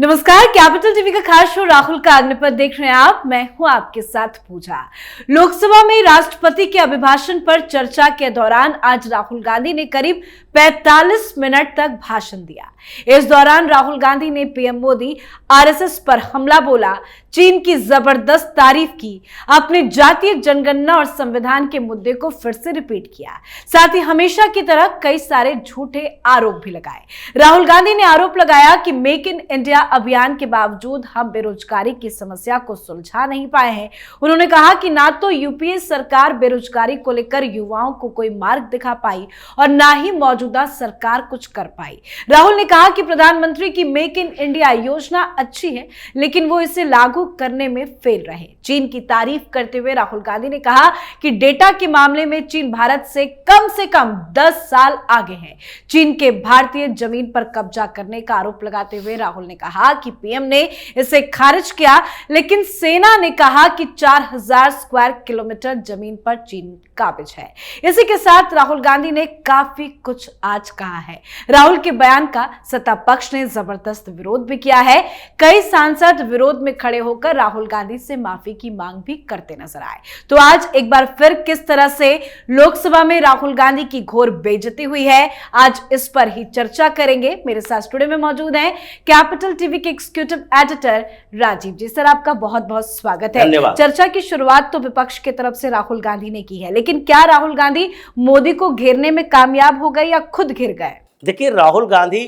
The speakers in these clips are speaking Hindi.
नमस्कार, कैपिटल टीवी का खास शो राहुल का अग्निपथ देख रहे हैं आप। मैं हूं आपके साथ पूजा। लोकसभा में राष्ट्रपति के अभिभाषण पर चर्चा के दौरान आज राहुल गांधी ने करीब 45 मिनट तक भाषण दिया। इस दौरान राहुल गांधी ने पीएम मोदी, आरएसएस पर हमला बोला, चीन की जबरदस्त तारीफ की, अपनी जातीय जनगणना और संविधान के मुद्दे को फिर से रिपीट किया। साथ ही हमेशा की तरह कई सारे झूठे आरोप भी लगाए। राहुल गांधी ने आरोप लगाया कि मेक इन इंडिया अभियान के बावजूद हम बेरोजगारी की समस्या को सुलझा नहीं पाए हैं। उन्होंने कहा कि ना तो यूपीए सरकार बेरोजगारी को लेकर युवाओं को कोई मार्ग दिखा पाई और ना ही मौजूदा सरकार कुछ कर पाई। राहुल ने कहा कि प्रधानमंत्री की मेक इन इंडिया योजना अच्छी है, लेकिन वो इसे लागू करने में फेल रहे। चीन की तारीफ करते हुए राहुल गांधी ने कहा कि डेटा के मामले में चीन भारत से कम 10 साल आगे है। चीन के भारतीय जमीन पर कब्जा करने का आरोप लगाते हुए राहुल ने कहा कि पीएम ने इसे खारिज किया, लेकिन सेना ने कहा कि 4000 स्क्वायर किलोमीटर जमीन पर चीन काबिज है। इसी के साथ राहुल गांधी ने काफी कुछ आज कहा है। राहुल के बयान का सत्ता पक्ष ने जबरदस्त विरोध भी किया है। कई सांसद विरोध में खड़े होकर राहुल गांधी से माफी की मांग भी करते नजर आए। तो आज एक बार फिर किस तरह से लोकसभा में राहुल गांधी की घोर बेइज्जती हुई है, आज इस पर ही चर्चा करेंगे। मेरे साथ स्टूडियो में मौजूद हैं कैपिटल टीवी के एग्जीक्यूटिव एडिटर राजीव जी। सर, आपका बहुत बहुत स्वागत है। चर्चा की शुरुआत तो विपक्ष की तरफ से राहुल गांधी ने की है, लेकिन क्या राहुल गांधी मोदी को घेरने में कामयाब हो गए या खुद घिर गए? देखिए, राहुल गांधी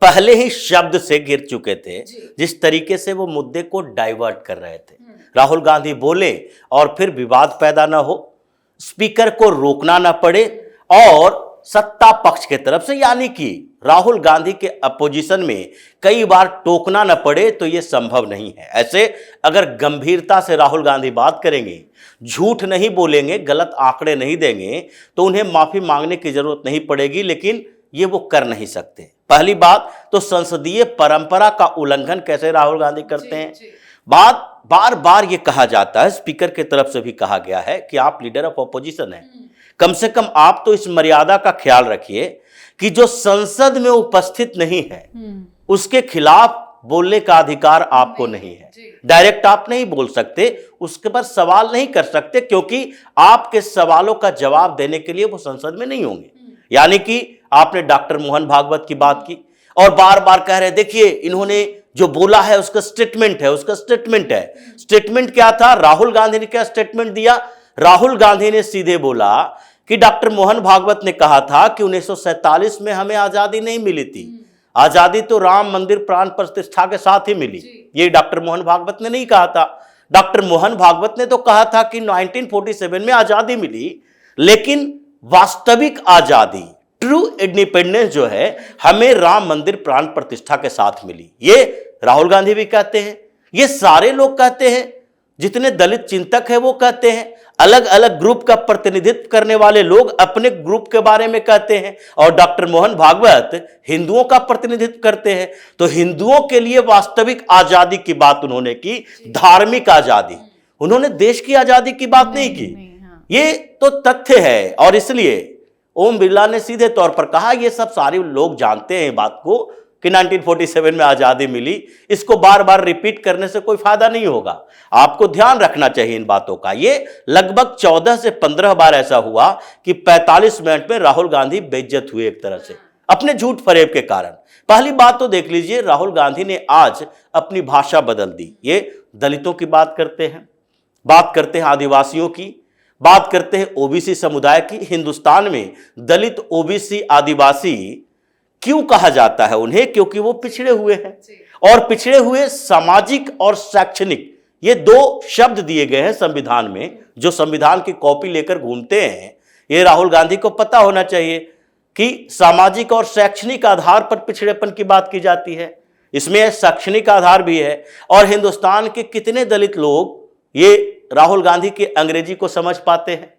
पहले ही शब्द से गिर चुके थे, जिस तरीके से वो मुद्दे को डाइवर्ट कर रहे थे। राहुल गांधी बोले और फिर विवाद पैदा ना हो, स्पीकर को रोकना ना पड़े और सत्ता पक्ष के तरफ से यानी कि राहुल गांधी के अपोजिशन में कई बार टोकना न पड़े, तो यह संभव नहीं है। ऐसे अगर गंभीरता से राहुल गांधी बात करेंगे, झूठ नहीं बोलेंगे, गलत आंकड़े नहीं देंगे, तो उन्हें माफी मांगने की जरूरत नहीं पड़ेगी, लेकिन ये वो कर नहीं सकते। पहली बात तो संसदीय परंपरा का उल्लंघन कैसे राहुल गांधी करते हैं। बात बार बार ये कहा जाता है, स्पीकर की तरफ से भी कहा गया है कि आप लीडर ऑफ ऑपोजिशन हैं, कम से कम आप तो इस मर्यादा का ख्याल रखिए कि जो संसद में उपस्थित नहीं है उसके खिलाफ बोलने का अधिकार आपको नहीं है। डायरेक्ट आप नहीं बोल सकते, उसके पर सवाल नहीं कर सकते, क्योंकि आपके सवालों का जवाब देने के लिए वो संसद में नहीं होंगे। यानी कि आपने डॉक्टर मोहन भागवत की बात की और बार बार कह रहे देखिए इन्होंने जो बोला है उसका स्टेटमेंट है, स्टेटमेंट क्या था? राहुल गांधी ने क्या स्टेटमेंट दिया? राहुल गांधी ने सीधे बोला कि डॉक्टर मोहन भागवत ने कहा था कि 1947 में हमें आजादी नहीं मिली थी, आजादी तो राम मंदिर प्राण प्रतिष्ठा के साथ ही मिली। ये डॉक्टर मोहन भागवत ने नहीं कहा था। डॉक्टर मोहन भागवत ने तो कहा था कि 1947 में आजादी मिली, लेकिन वास्तविक आजादी, ट्रू इंडिपेंडेंस जो है, हमें राम मंदिर प्राण प्रतिष्ठा के साथ मिली। ये राहुल गांधी भी कहते हैं, ये सारे लोग कहते हैं, जितने दलित चिंतक है वो कहते हैं, अलग अलग ग्रुप का प्रतिनिधित्व करने वाले लोग अपने ग्रुप के बारे में कहते हैं, और डॉक्टर मोहन भागवत हिंदुओं का प्रतिनिधित्व करते हैं। तो हिंदुओं के लिए वास्तविक आजादी की बात उन्होंने की, धार्मिक आजादी, उन्होंने देश की आजादी की बात नहीं की। ये तो तथ्य है, और इसलिए ओम बिरला ने सीधे तौर पर कहा, ये सब सारे लोग जानते हैं बात को कि 1947 में आजादी मिली, इसको बार बार रिपीट करने से कोई फायदा नहीं होगा। आपको ध्यान रखना चाहिए इन बातों का। ये लगभग 14 से 15 बार ऐसा हुआ कि 45 मिनट में राहुल गांधी बेइज्जत हुए एक तरह से अपने झूठ फरेब के कारण। पहली बात तो देख लीजिए, राहुल गांधी ने आज अपनी भाषा बदल दी। ये दलितों की बात करते हैं आदिवासियों की, बात करते हैं ओबीसी समुदाय की। हिंदुस्तान में दलित, ओबीसी, आदिवासी क्यों कहा जाता है उन्हें? क्योंकि वो पिछड़े हुए हैं, और पिछड़े हुए सामाजिक और शैक्षणिक, ये दो शब्द दिए गए हैं संविधान में, जो संविधान की कॉपी लेकर घूमते हैं। ये राहुल गांधी को पता होना चाहिए कि सामाजिक और शैक्षणिक आधार पर पिछड़ेपन की बात की जाती है, इसमें शैक्षणिक आधार भी है। और हिंदुस्तान के कितने दलित लोग ये राहुल गांधी की अंग्रेजी को समझ पाते हैं?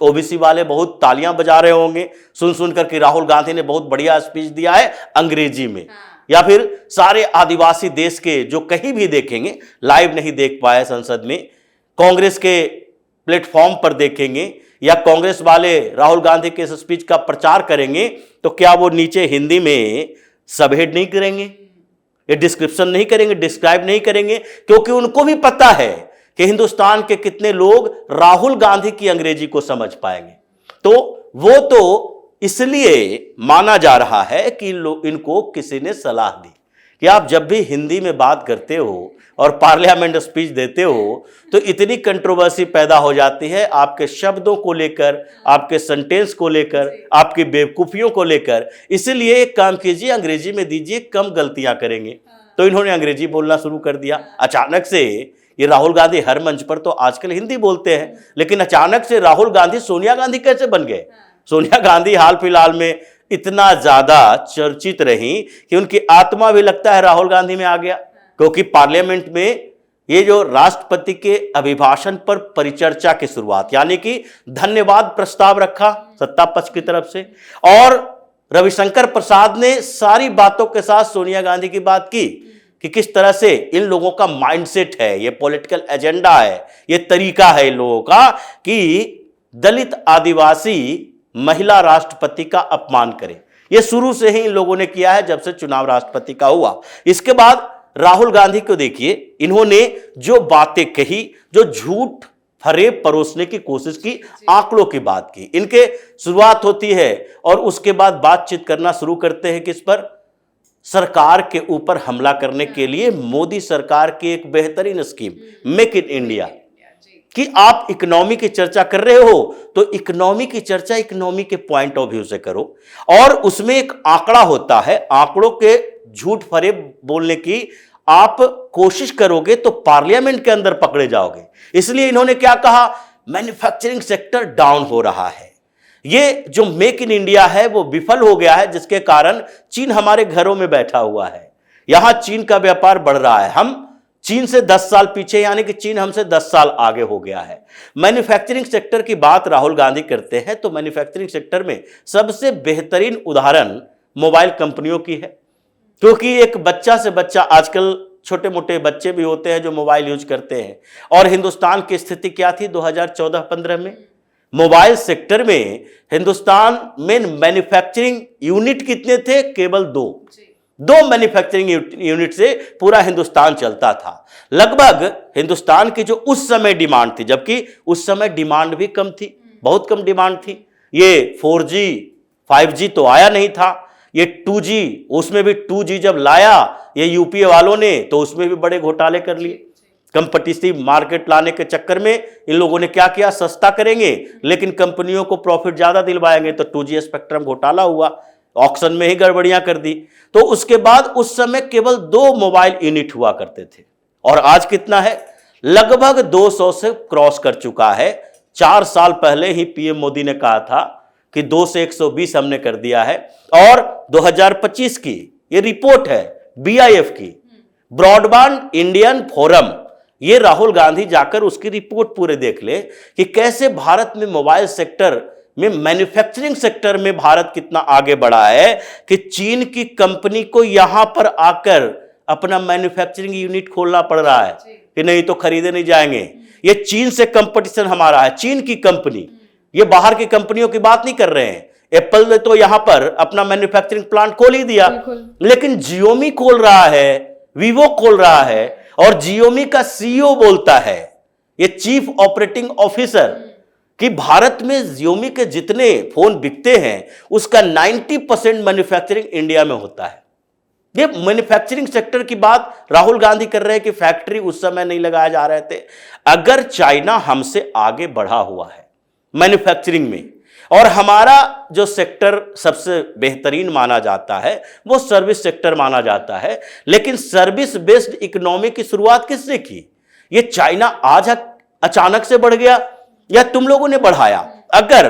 ओबीसी वाले बहुत तालियां बजा रहे होंगे सुनकर कि राहुल गांधी ने बहुत बढ़िया स्पीच दिया है अंग्रेजी में। या फिर सारे आदिवासी देश के जो कहीं भी देखेंगे, लाइव नहीं देख पाए संसद में, कांग्रेस के प्लेटफॉर्म पर देखेंगे, या कांग्रेस वाले राहुल गांधी के स्पीच का प्रचार करेंगे, तो क्या वो नीचे हिंदी में सबहेड नहीं करेंगे? ये डिस्क्रिप्शन नहीं करेंगे, डिस्क्राइब नहीं करेंगे, क्योंकि उनको भी पता है कि हिंदुस्तान के कितने लोग राहुल गांधी की अंग्रेजी को समझ पाएंगे। तो वो तो इसलिए माना जा रहा है कि इनको किसी ने सलाह दी कि आप जब भी हिंदी में बात करते हो और पार्लियामेंट स्पीच देते हो तो इतनी कंट्रोवर्सी पैदा हो जाती है आपके शब्दों को लेकर, आपके सेंटेंस को लेकर, आपकी बेवकूफियों को लेकर। इसलिए एक काम कीजिए, अंग्रेजी में दीजिए, कम गलतियां करेंगे। तो इन्होंने अंग्रेजी बोलना शुरू कर दिया। अचानक से ये राहुल गांधी हर मंच पर तो आजकल हिंदी बोलते हैं, लेकिन अचानक से राहुल गांधी सोनिया गांधी कैसे बन गए? सोनिया गांधी हाल फिलहाल में इतना ज्यादा चर्चित रही कि उनकी आत्मा भी लगता है राहुल गांधी में आ गया, क्योंकि पार्लियामेंट में ये जो राष्ट्रपति के अभिभाषण पर परिचर्चा की शुरुआत, यानी कि धन्यवाद प्रस्ताव रखा सत्ता पक्ष की तरफ से, और रविशंकर प्रसाद ने सारी बातों के साथ सोनिया गांधी की बात की कि किस तरह से इन लोगों का माइंडसेट है, ये पॉलिटिकल एजेंडा है, ये तरीका है इन लोगों का कि दलित आदिवासी महिला राष्ट्रपति का अपमान करें। ये शुरू से ही इन लोगों ने किया है जब से चुनाव राष्ट्रपति का हुआ। इसके बाद राहुल गांधी को देखिए, इन्होंने जो बातें कही, जो झूठ फरेब परोसने की कोशिश की, आंकड़ों की बात की। इनके शुरुआत होती है और उसके बाद बातचीत करना शुरू करते हैं किस पर? सरकार के ऊपर हमला करने के लिए मोदी सरकार की एक बेहतरीन स्कीम मेक इन इंडिया, कि आप इकोनॉमी की चर्चा कर रहे हो तो इकोनॉमी की चर्चा इकोनॉमी के पॉइंट ऑफ व्यू से करो, और उसमें एक आंकड़ा होता है, आंकड़ों के झूठ फरेब बोलने की आप कोशिश करोगे तो पार्लियामेंट के अंदर पकड़े जाओगे। इसलिए इन्होंने क्या कहा? मैन्युफैक्चरिंग सेक्टर डाउन हो रहा है, ये जो मेक इन इंडिया है वो विफल हो गया है, जिसके कारण चीन हमारे घरों में बैठा हुआ है। यहां चीन का व्यापार बढ़ रहा है, हम चीन से 10 साल पीछे, यानी कि चीन हमसे 10 साल आगे हो गया है। मैन्युफैक्चरिंग सेक्टर की बात राहुल गांधी करते हैं तो मैन्युफैक्चरिंग सेक्टर में सबसे बेहतरीन उदाहरण मोबाइल कंपनियों की है, क्योंकि एक बच्चा से बच्चा, आजकल छोटे मोटे बच्चे भी होते हैं जो मोबाइल यूज करते हैं। और हिंदुस्तान की स्थिति क्या थी 2014-15 में? मोबाइल सेक्टर में हिंदुस्तान में मैन्युफैक्चरिंग यूनिट कितने थे? केवल दो मैन्युफैक्चरिंग यूनिट से पूरा हिंदुस्तान चलता था। लगभग हिंदुस्तान की जो उस समय डिमांड थी, जबकि उस समय डिमांड भी कम थी, बहुत कम डिमांड थी। ये 4G 5G तो आया नहीं था, ये 2G, उसमें भी 2G जब लाया ये यूपीए वालों ने तो उसमें भी बड़े घोटाले कर लिए। कंपटीटिव मार्केट लाने के चक्कर में इन लोगों ने क्या किया? सस्ता करेंगे लेकिन कंपनियों को प्रॉफिट ज्यादा दिलवाएंगे, तो 2G स्पेक्ट्रम घोटाला हुआ, ऑक्शन में ही गड़बड़ियां कर दी। तो उसके बाद उस समय केवल 2 मोबाइल यूनिट हुआ करते थे, और आज कितना है? लगभग 200 से क्रॉस कर चुका है। 4 साल पहले ही पीएम मोदी ने कहा था कि 2 से 120 हमने कर दिया है। और 2025 की ये रिपोर्ट है BIF की, ब्रॉडबैंड इंडियन फोरम, ये राहुल गांधी जाकर उसकी रिपोर्ट पूरे देख ले कि कैसे भारत में मोबाइल सेक्टर में, मैन्युफैक्चरिंग सेक्टर में भारत कितना आगे बढ़ा है, कि चीन की कंपनी को यहां पर आकर अपना मैन्युफैक्चरिंग यूनिट खोलना पड़ रहा है कि नहीं तो खरीदे नहीं जाएंगे। ये चीन से कंपटीशन हमारा है, चीन की कंपनी, ये बाहर की कंपनियों की बात नहीं कर रहे हैं। एप्पल ने तो यहां पर अपना मैन्युफैक्चरिंग प्लांट खोल ही दिया, लेकिन जियोमी खोल रहा है, वीवो खोल रहा है, और जियोमी का CEO बोलता है, ये चीफ ऑपरेटिंग ऑफिसर, कि भारत में जियोमी के जितने फोन बिकते हैं उसका 90% मैन्युफैक्चरिंग इंडिया में होता है। ये मैन्युफैक्चरिंग सेक्टर की बात राहुल गांधी कर रहे हैं कि फैक्ट्री उस समय नहीं लगाए जा रहे थे। अगर चाइना हमसे आगे बढ़ा हुआ है मैन्युफैक्चरिंग में, और हमारा जो सेक्टर सबसे बेहतरीन माना जाता है वो सर्विस सेक्टर माना जाता है, लेकिन सर्विस बेस्ड इकोनॉमी की शुरुआत किसने की? ये चाइना आज अचानक से बढ़ गया या तुम लोगों ने बढ़ाया? अगर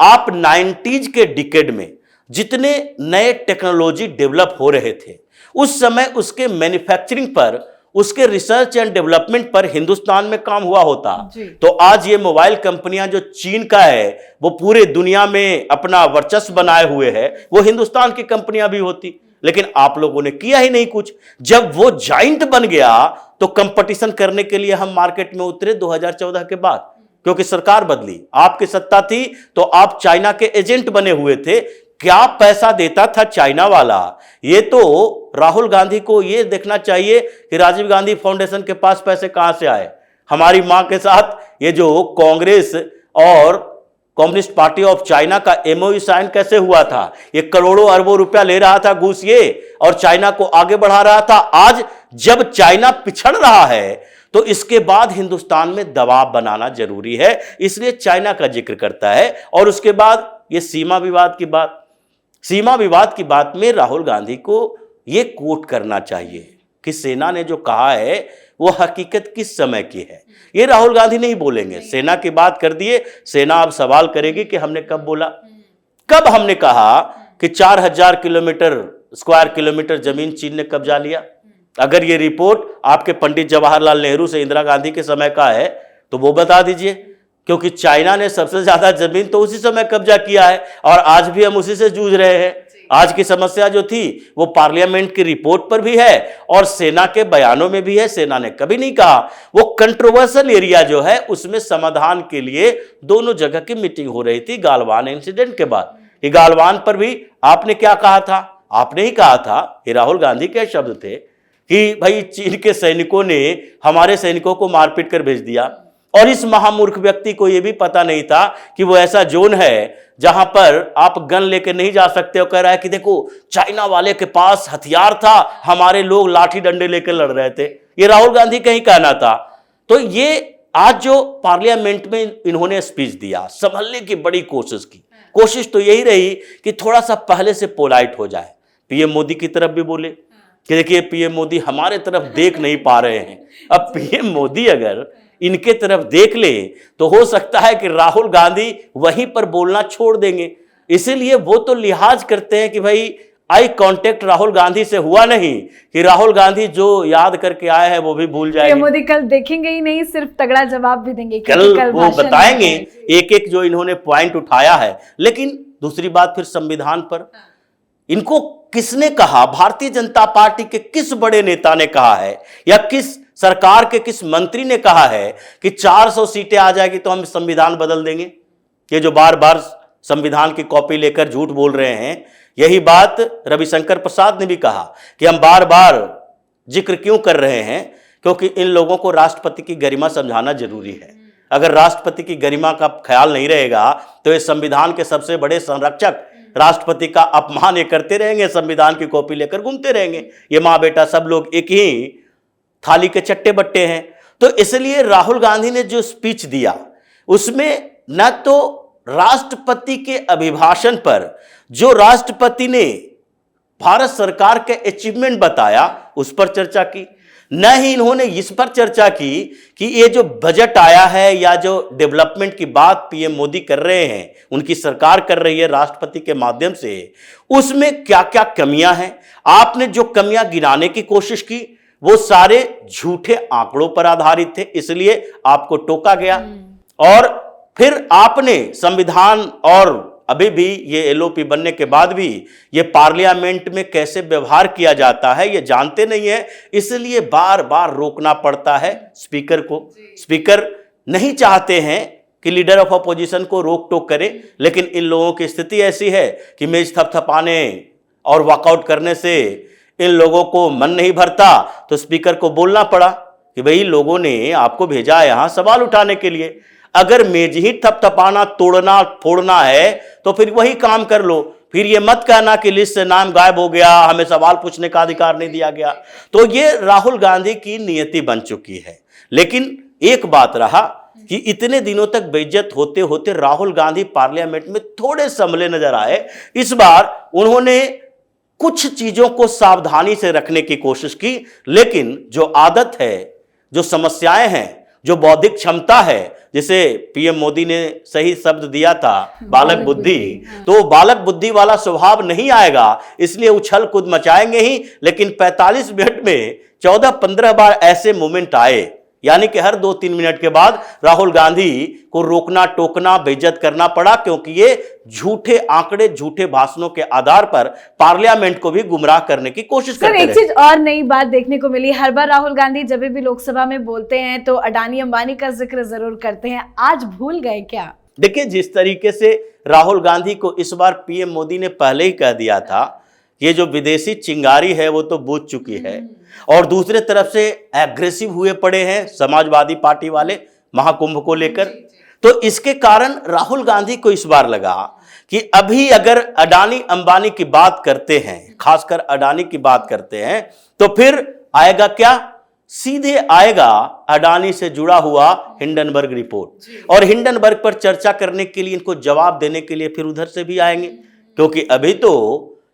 आप 90s के डिकेड में जितने नए टेक्नोलॉजी डेवलप हो रहे थे उस समय उसके मैन्युफैक्चरिंग पर, उसके रिसर्च एंड डेवलपमेंट पर हिंदुस्तान में काम हुआ होता तो आज ये मोबाइल कंपनियां जो चीन का है वो पूरे दुनिया में अपना वर्चस्व बनाए हुए है, वो हिंदुस्तान की कंपनियां भी होती। लेकिन आप लोगों ने किया ही नहीं कुछ। जब वो जाइंट बन गया तो कंपटीशन करने के लिए हम मार्केट में उतरे 2014 के बाद, क्योंकि सरकार बदली, आपकी सत्ता थी तो आप चाइना के एजेंट बने हुए थे। क्या पैसा देता था चाइना वाला, ये तो राहुल गांधी को ये देखना चाहिए कि राजीव गांधी फाउंडेशन के पास पैसे कहां से आए। हमारी मां के साथ ये जो कांग्रेस और कम्युनिस्ट पार्टी ऑफ चाइना का एमओयू साइन कैसे हुआ था? ये करोड़ों अरबों रुपया ले रहा था घूस ये, और चाइना को आगे बढ़ा रहा था। आज जब चाइना पिछड़ रहा है तो इसके बाद हिंदुस्तान में दबाव बनाना जरूरी है, इसलिए चाइना का जिक्र करता है। और उसके बाद ये सीमा विवाद की बात में राहुल गांधी को ये कोट करना चाहिए कि सेना ने जो कहा है वो हकीकत किस समय की है। ये राहुल गांधी नहीं बोलेंगे, सेना की बात कर दिए, सेना अब सवाल करेगी कि हमने कब बोला, कब हमने कहा कि 4000 स्क्वायर किलोमीटर जमीन चीन ने कब्जा लिया। अगर ये रिपोर्ट आपके पंडित जवाहरलाल नेहरू से इंदिरा गांधी के समय का है तो वो बता दीजिए, क्योंकि चाइना ने सबसे ज्यादा जमीन तो उसी समय कब्जा किया है और आज भी हम उसी से जूझ रहे हैं। आज की समस्या जो थी वो पार्लियामेंट की रिपोर्ट पर भी है और सेना के बयानों में भी है। सेना ने कभी नहीं कहा, वो कंट्रोवर्शियल एरिया जो है उसमें समाधान के लिए दोनों जगह की मीटिंग हो रही थी गालवान इंसिडेंट के बाद। ये गालवान पर भी आपने क्या कहा था? आपने ही कहा था, ये राहुल गांधी के शब्द थे कि भाई चीन के सैनिकों ने हमारे सैनिकों को मारपीट कर भेज दिया। और इस महामूर्ख व्यक्ति को यह भी पता नहीं था कि वो ऐसा जोन है जहां पर आप गन लेकर नहीं जा सकते हो। कह रहा है कि देखो चाइना वाले के पास हथियार था, हमारे लोग लाठी डंडे लेकर लड़ रहे थे। ये राहुल गांधी का ही कहना था। तो ये आज जो पार्लियामेंट में इन्होंने स्पीच दिया, संभलने की बड़ी कोशिश की। कोशिश तो यही रही कि थोड़ा सा पहले से पोलाइट हो जाए। पीएम मोदी की तरफ भी बोले कि देखिए पीएम मोदी हमारे तरफ देख नहीं पा रहे हैं। अब पीएम मोदी अगर इनके तरफ देख ले तो हो सकता है कि राहुल गांधी वहीं पर बोलना छोड़ देंगे। इसीलिए वो तो लिहाज करते हैं कि भाई आई कांटेक्ट राहुल गांधी से हुआ नहीं, कि राहुल गांधी जो याद करके आए हैं वो भी भूल जाएंगे। मोदी कल देखेंगे ही नहीं, सिर्फ तगड़ा जवाब भी देंगे। कल वो बताएंगे एक एक जो इन्होंने पॉइंट उठाया है। लेकिन दूसरी बात फिर संविधान पर, इनको किसने कहा? भारतीय जनता पार्टी के किस बड़े नेता ने कहा है या किस सरकार के किस मंत्री ने कहा है कि 400 सीटें आ जाएगी तो हम संविधान बदल देंगे? ये जो बार बार संविधान की कॉपी लेकर झूठ बोल रहे हैं, यही बात रविशंकर प्रसाद ने भी कहा कि हम बार बार जिक्र क्यों कर रहे हैं, क्योंकि इन लोगों को राष्ट्रपति की गरिमा समझाना जरूरी है। अगर राष्ट्रपति की गरिमा का ख्याल नहीं रहेगा तो इस संविधान के सबसे बड़े संरक्षक राष्ट्रपति का अपमान ये करते रहेंगे, संविधान की कॉपी लेकर घूमते रहेंगे। ये माँ बेटा सब लोग एक ही थाली के चट्टे बट्टे हैं। तो इसलिए राहुल गांधी ने जो स्पीच दिया उसमें न तो राष्ट्रपति के अभिभाषण पर जो राष्ट्रपति ने भारत सरकार के अचीवमेंट बताया उस पर चर्चा की, न ही इन्होंने इस पर चर्चा की कि ये जो बजट आया है या जो डेवलपमेंट की बात पीएम मोदी कर रहे हैं, उनकी सरकार कर रही है राष्ट्रपति के माध्यम से, उसमें क्या क्या कमियां हैं। आपने जो कमियां गिनाने की कोशिश की वो सारे झूठे आंकड़ों पर आधारित थे, इसलिए आपको टोका गया। और फिर आपने संविधान और अभी भी ये एलओपी बनने के बाद भी ये पार्लियामेंट में कैसे व्यवहार किया जाता है ये जानते नहीं है, इसलिए बार बार रोकना पड़ता है स्पीकर को। स्पीकर नहीं चाहते हैं कि लीडर ऑफ अपोजिशन को रोक टोक करे, लेकिन इन लोगों की स्थिति ऐसी है कि मेज थपथपाने और वॉकआउट करने से इन लोगों को मन नहीं भरता। तो स्पीकर को बोलना पड़ा कि भाई लोगों ने आपको भेजा यहां सवाल उठाने के लिए, अगर मेज ही थपथपाना तोड़ना फोड़ना है तो फिर वही काम कर लो। फिर ये मत कहना कि लिस्ट से नाम गायब हो गया, हमें सवाल पूछने का अधिकार नहीं दिया गया। तो ये राहुल गांधी की नियति बन चुकी है। लेकिन एक बात रहा कि इतने दिनों तक बेइज्जत होते होते राहुल गांधी पार्लियामेंट में थोड़े संभले नजर आए। इस बार उन्होंने कुछ चीजों को सावधानी से रखने की कोशिश की, लेकिन जो आदत है, जो समस्याएं हैं, जो बौद्धिक क्षमता है, जिसे पीएम मोदी ने सही शब्द दिया था बालक बुद्धि, तो बालक बुद्धि वाला स्वभाव नहीं आएगा, इसलिए उछल कूद मचाएंगे ही। लेकिन 45 मिनट में 14-15 बार ऐसे मोमेंट आए, यानी कि हर 2-3 मिनट के बाद राहुल गांधी को रोकना टोकना बेइज्जत करना पड़ा, क्योंकि ये झूठे आंकड़े झूठे भाषणों के आधार पर पार्लियामेंट को भी गुमराह करने की कोशिश करते रहे। एक चीज और नई बात देखने को मिली, हर बार राहुल गांधी जब भी लोकसभा में बोलते हैं तो अडानी अंबानी का जिक्र जरूर करते हैं, आज भूल गए क्या? देखिए जिस तरीके से राहुल गांधी को इस बार पीएम मोदी ने पहले ही कह दिया था ये जो विदेशी चिंगारी है वो तो बूझ चुकी है, और दूसरे तरफ से एग्रेसिव हुए पड़े हैं समाजवादी पार्टी वाले महाकुंभ को लेकर। तो इसके कारण राहुल गांधी को इस बार लगा कि अभी अगर अडानी अंबानी की बात करते हैं, खासकर अडानी की बात करते हैं, तो फिर आएगा क्या? सीधे आएगा अडानी से जुड़ा हुआ हिंडनबर्ग रिपोर्ट, और हिंडनबर्ग पर चर्चा करने के लिए, इनको जवाब देने के लिए फिर उधर से भी आएंगे, क्योंकि अभी तो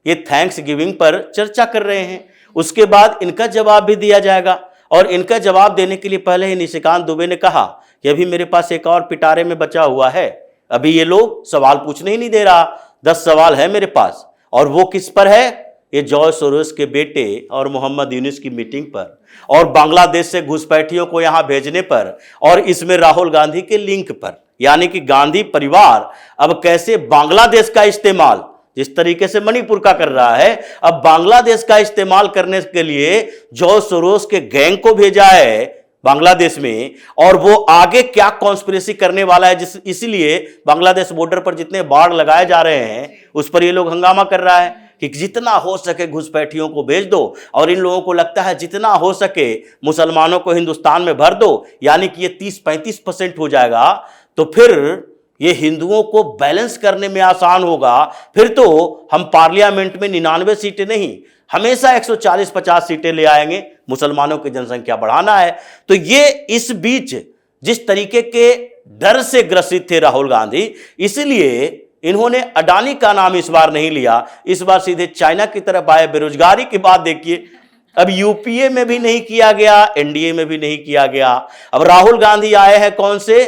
ये थैंक्स गिविंग पर चर्चा कर रहे हैं, उसके बाद इनका जवाब भी दिया जाएगा। और इनका जवाब देने के लिए पहले ही निशिकांत दुबे ने कहा कि अभी मेरे पास एक और पिटारे में बचा हुआ है, अभी ये लोग सवाल पूछने ही नहीं दे रहा, 10 सवाल है मेरे पास, और वो किस पर है? ये जॉर्ज सोरोस के बेटे और मोहम्मद यूनुस की मीटिंग पर, और बांग्लादेश से घुसपैठियों को यहां भेजने पर, और इसमें राहुल गांधी के लिंक पर। यानी कि गांधी परिवार अब कैसे बांग्लादेश का इस्तेमाल, जिस तरीके से मणिपुर का कर रहा है, अब बांग्लादेश का इस्तेमाल करने के लिए जॉर्ज सोरोस के गैंग को भेजा है बांग्लादेश में, और वो आगे क्या कॉन्स्पिरेसी करने वाला है, इसलिए बांग्लादेश बॉर्डर पर जितने बाढ़ लगाए जा रहे हैं उस पर ये लोग हंगामा कर रहा है कि जितना हो सके घुसपैठियों को भेज दो, और इन लोगों को लगता है जितना हो सके मुसलमानों को हिंदुस्तान में भर दो, यानी कि ये 30-35% हो जाएगा, तो फिर ये हिंदुओं को बैलेंस करने में आसान होगा। फिर तो हम पार्लियामेंट में 99 सीटें नहीं, हमेशा 140-50 सीटें ले आएंगे, मुसलमानों की जनसंख्या बढ़ाना है। तो ये इस बीच जिस तरीके के डर से ग्रसित थे राहुल गांधी, इसलिए इन्होंने अडानी का नाम इस बार नहीं लिया, इस बार सीधे चाइना की तरफ आए। बेरोजगारी की बात देखिए, अब यूपीए में भी नहीं किया गया, एनडीए में भी नहीं किया गया, अब राहुल गांधी आए हैं कौन से?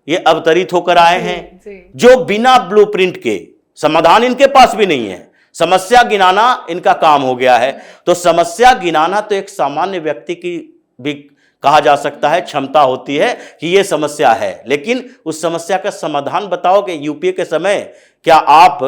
ये अवतरित होकर आए हैं जो बिना ब्लूप्रिंट के, समाधान इनके पास भी नहीं है, समस्या गिनाना इनका काम हो गया है। तो समस्या गिनाना तो एक सामान्य व्यक्ति की भी कहा जा सकता है क्षमता होती है कि यह समस्या है, लेकिन उस समस्या का समाधान बताओगे? यूपीए के समय क्या आप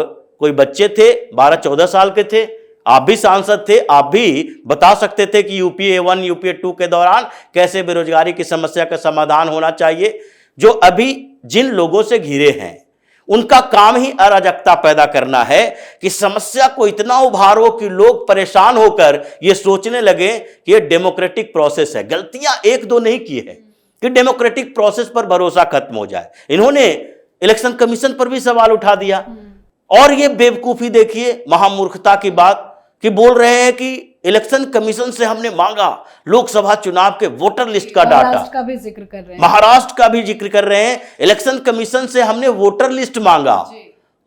कोई बच्चे थे, 12-14 साल के थे, आप भी सांसद थे, आप भी बता सकते थे कि यूपीए 1 यूपीए 2 के दौरान कैसे बेरोजगारी की समस्या का समाधान होना चाहिए। जो अभी जिन लोगों से घिरे हैं उनका काम ही अराजकता पैदा करना है कि समस्या को इतना उभारो कि लोग परेशान होकर ये सोचने लगे कि ये डेमोक्रेटिक प्रोसेस है। गलतियां 1-2 नहीं की है कि डेमोक्रेटिक प्रोसेस पर भरोसा खत्म हो जाए। इन्होंने इलेक्शन कमीशन पर भी सवाल उठा दिया, और ये बेवकूफी देखिए, महामूर्खता की बात कि बोल रहे हैं कि इलेक्शन कमीशन से हमने मांगा लोकसभा चुनाव के वोटर लिस्ट का डाटा, महाराष्ट्र का भी जिक्र कर रहे हैं, महाराष्ट्र का भी जिक्र कर रहे हैं, इलेक्शन कमीशन से हमने वोटर लिस्ट मांगा।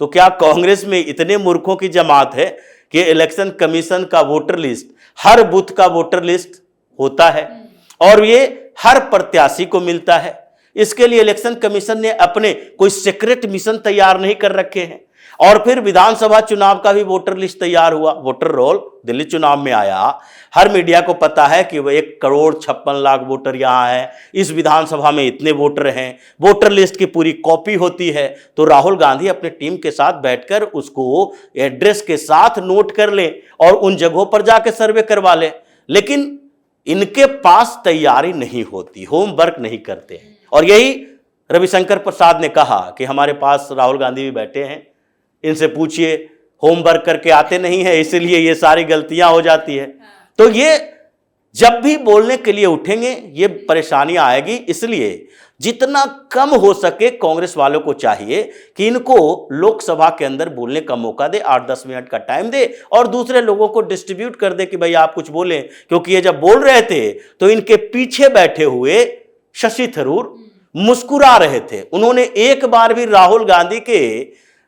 तो क्या कांग्रेस में इतने मूर्खों की जमात है कि इलेक्शन कमीशन का वोटर लिस्ट, हर बूथ का वोटर लिस्ट होता है और ये हर प्रत्याशी को मिलता है? इसके लिए इलेक्शन कमीशन ने अपने कोई सीक्रेट मिशन तैयार नहीं कर रखे हैं। और फिर विधानसभा चुनाव का भी वोटर लिस्ट तैयार हुआ, वोटर रोल दिल्ली चुनाव में आया। हर मीडिया को पता है कि वो 1,56,00,000 वोटर यहाँ है, इस विधानसभा में इतने वोटर हैं, वोटर लिस्ट की पूरी कॉपी होती है। तो राहुल गांधी अपने टीम के साथ बैठकर उसको एड्रेस के साथ नोट कर ले और उन जगहों पर जाकर सर्वे करवा ले, लेकिन इनके पास तैयारी नहीं होती, होमवर्क नहीं करते हैं। और यही रविशंकर प्रसाद ने कहा कि हमारे पास राहुल गांधी भी बैठे हैं, इनसे पूछिए, होमवर्क करके आते नहीं है, इसलिए ये सारी गलतियां हो जाती है। तो ये जब भी बोलने के लिए उठेंगे ये परेशानियां आएगी। इसलिए जितना कम हो सके कांग्रेस वालों को चाहिए कि इनको लोकसभा के अंदर बोलने का मौका दे, 8-10 मिनट का टाइम दे और दूसरे लोगों को डिस्ट्रीब्यूट कर दे कि भाई आप कुछ बोलें। क्योंकि ये जब बोल रहे थे तो इनके पीछे बैठे हुए शशि थरूर मुस्कुरा रहे थे। उन्होंने एक बार भी राहुल गांधी के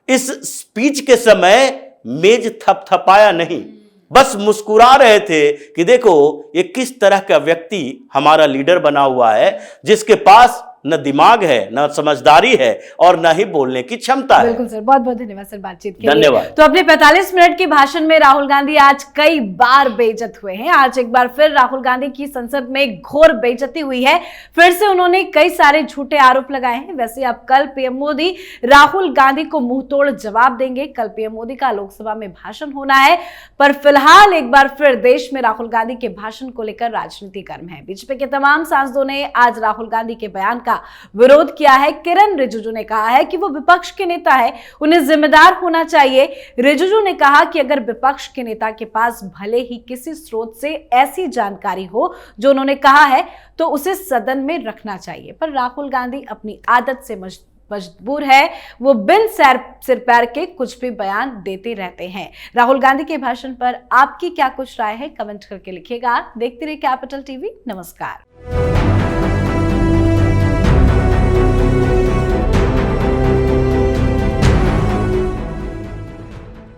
इस स्पीच के समय मेज थपथपाया नहीं, बस मुस्कुरा रहे थे कि देखो ये किस तरह का व्यक्ति हमारा लीडर बना हुआ है, जिसके पास न दिमाग है, न समझदारी है और न ही बोलने की क्षमता है। बिल्कुल सर, बहुत बहुत धन्यवाद सर बातचीत के लिए। धन्यवाद। तो अपने 45 मिनट के भाषण में राहुल गांधी आज कई बार बेइज्जत हुए हैं। आज एक बार फिर राहुल गांधी की संसद में घोर बेइज्जती हुई है। फिर से उन्होंने कई सारे झूठे आरोप लगाए हैं। वैसे अब कल पीएम मोदी राहुल गांधी को मुंहतोड़ जवाब देंगे। कल पीएम मोदी का लोकसभा में भाषण होना है, पर फिलहाल एक बार फिर देश में राहुल गांधी के भाषण को लेकर राजनीति गर्म है। बीजेपी के तमाम सांसदों ने आज राहुल गांधी के बयान का विरोध किया है। किरण रिजिजू ने कहा है कि वो विपक्ष के नेता है, उन्हें जिम्मेदार होना चाहिए। रिजिजू ने कहा कि अगर विपक्ष के नेता के पास भले ही किसी स्रोत से ऐसी जानकारी हो जो उन्होंने कहा है तो उसे सदन में रखना चाहिए, पर राहुल गांधी अपनी आदत से मजबूर है, वो बिन सिर पैर के कुछ भी बयान देते रहते हैं। राहुल गांधी के भाषण पर आपकी क्या कुछ राय है, कमेंट करके लिखिएगा। देखते रहिए कैपिटल टीवी। नमस्कार।